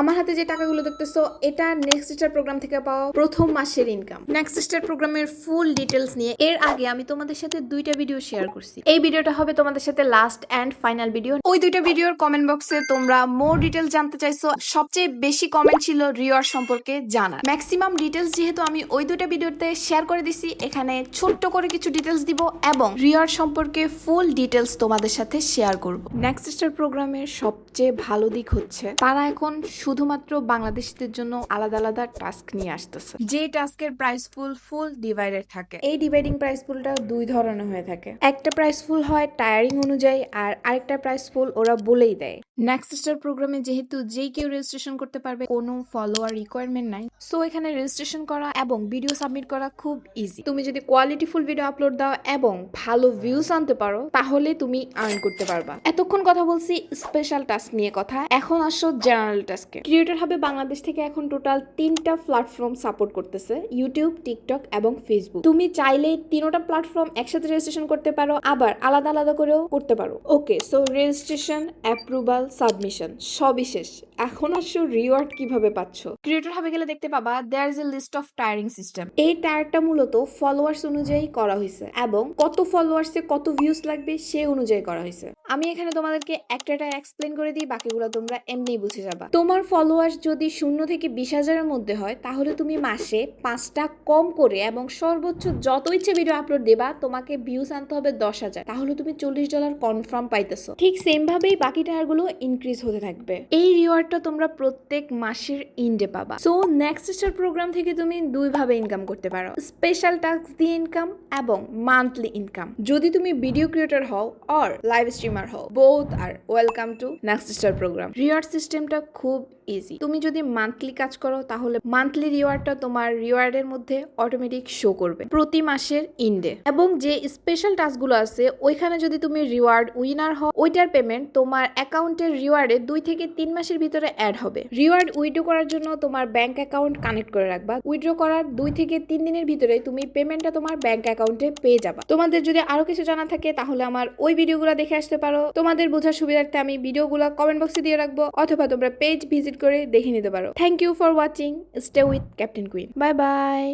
আমার হাতে যে টাকাগুলো দেখতেছো এটা নেক্সট স্টার প্রোগ্রাম থেকে পাওয়া প্রথম মাসের ইনকাম। নেক্সট স্টার প্রোগ্রামের ফুল ডিটেলস নিয়ে এর আগে আমি তোমাদের সাথে দুইটা ভিডিও শেয়ার করছি। এই ভিডিওটা হবে তোমাদের সাথে লাস্ট এন্ড ফাইনাল ভিডিও। ওই দুইটা ভিডিওর কমেন্ট বক্সে তোমরা মোর ডিটেলস জানতে চাইছো। সবচেয়ে বেশি কমেন্ট ছিল রিওয়ার্ড সম্পর্কে জানার। ম্যাক্সিমাম ডিটেলস যেহেতু আমি ওই দুইটা ভিডিওতে শেয়ার করে দিছি, এখানে ছোট্ট করে কিছু ডিটেলস দিব এবং রিওয়ার্ড সম্পর্কে ফুল ডিটেলস তোমাদের সাথে শেয়ার করব। নেক্সট স্টার প্রোগ্রামের সবচেয়ে ভালো দিক হচ্ছে তারা এখন শুধুমাত্র বাংলাদেশিদের জন্য আলাদা আলাদা টাস্ক নিয়ে আসতেছে, যে টাস্কের প্রাইস ফুল ডিভাইডেড থাকে। এই ডিভাইডিং প্রাইস ফুলটা দুই ধরনের হয়ে থাকে। একটা প্রাইস ফুল হয় টায়ারিং অনুযায়ী, আর আরেকটা প্রাইস ফুল ওরা বলেই দেয়। নেক্সট স্টার প্রোগ্রামে যেহেতু যেই কেউ রেজিস্ট্রেশন করতে পারবে, কোনো ফলোয়ার রিকোয়ারমেন্ট নাই, সো এখানে রেজিস্ট্রেশন করা এবং ভিডিও সাবমিট করা খুব ইজি। তুমি যদি কোয়ালিটিফুল ভিডিও আপলোড দাও এবং ভালো ভিউজ আনতে পারো, তাহলে তুমি আর্ন করতে পারবা। এতক্ষণ কথা বলছি স্পেশাল টাস্ক নিয়ে কথা, এখন আসো জেনারেল টাস্কে। ক্রিয়েটর হাবে বাংলাদেশ থেকে এখন টোটাল 3টা প্ল্যাটফর্ম সাপোর্ট করতেছে, ইউটিউব, টিকটক এবং ফেসবুক। তুমি চাইলে 3টা প্ল্যাটফর্ম একসাথে রেজিস্ট্রেশন করতে পারো, আবার আলাদা আলাদা করেও করতে পারো। ওকে, সো রেজিস্ট্রেশন, অ্যাপ্রুভাল, সাবমিশন সবই শেষ। এখন আসো রিওয়ার্ড কিভাবে পাচ্ছ। ক্রিয়েটর হাবে গেলে দেখতে পাবা there is a list of tiering system. এই টায়ারটা মূলত ফলোয়ার্স অনুযায়ী করা হয়েছে এবং কত ফলোয়ার্সে কত ভিউজ লাগবে সে অনুযায়ী করা হয়েছে। আমি এখানে তোমাদেরকে একটা এক্সপ্লেন করে দিই, বাকিগুলো তোমরা এমনি বুঝে যাবা। তোমার ফলোয়ার্স যদি 0 থেকে 20,000-এর মধ্যে হয়, তাহলে তুমি মাসে 5টা কম করে এবং সর্বোচ্চ যত ইচ্ছে ভিডিও আপলোড দেবা, তোমাকে ভিউজ আনতে হবে 10,000, তাহলে তুমি $40 কনফার্ম পাইতেছো। ঠিক সেম ভাবেই বাকি টায়ারগুলো ইনক্রিজ হতে থাকবে। এই রিওয়ার্ডটা তোমরা প্রত্যেক মাসের ইন্ডে পাবা। সো নেক্সট স্টার প্রোগ্রাম থেকে তুমি দুই ভাবে ইনকাম করতে পারো, স্পেশাল টাস্ক দিয়ে ইনকাম এবং মান্থলি ইনকাম। যদি তুমি ভিডিও ক্রিয়েটর হও অর লাইভ স্ট্রিমার হও, both are welcome to next star program. Reward সিস্টেমটা খুব ইজি। তুমি যদি মান্থলি কাজ করো, তাহলে মান্থলি রিওয়ার্ডটা তোমার রিওয়ার্ডের মধ্যে অটোমেটিক শো করবে প্রতি মাসের ইন্ডে। এবং যে স্পেশাল টাস্কগুলো আছে ওইখানে যদি তুমি রিওয়ার্ড উইনার হও, ওইটার পেমেন্ট তোমার অ্যাকাউন্টের রিওয়ার্ডে 2 থেকে 3 মাসের ভিতরে অ্যাড হবে। রিওয়ার্ড উইথড্র করার জন্য তোমার ব্যাংক অ্যাকাউন্ট কানেক্ট করে রাখবা। উইথড্র করার 2 থেকে 3 দিনের ভিতরে তুমি পেমেন্টটা তোমার ব্যাংক অ্যাকাউন্টে পেয়ে যাবা। তোমাদের যদি আরো কিছু জানা থাকে, তাহলে আমার ওই ভিডিওগুলো দেখে আসতে পারো। তোমাদের বোঝার সুবিধার্থে আমি ভিডিওগুলো কমেন্ট বক্সে দিয়ে রাখবো, অথবা তোমরা পেজ ভিজিট করে দেখে নিতে পারো। Thank you for watching. Stay with captain queen. Bye by.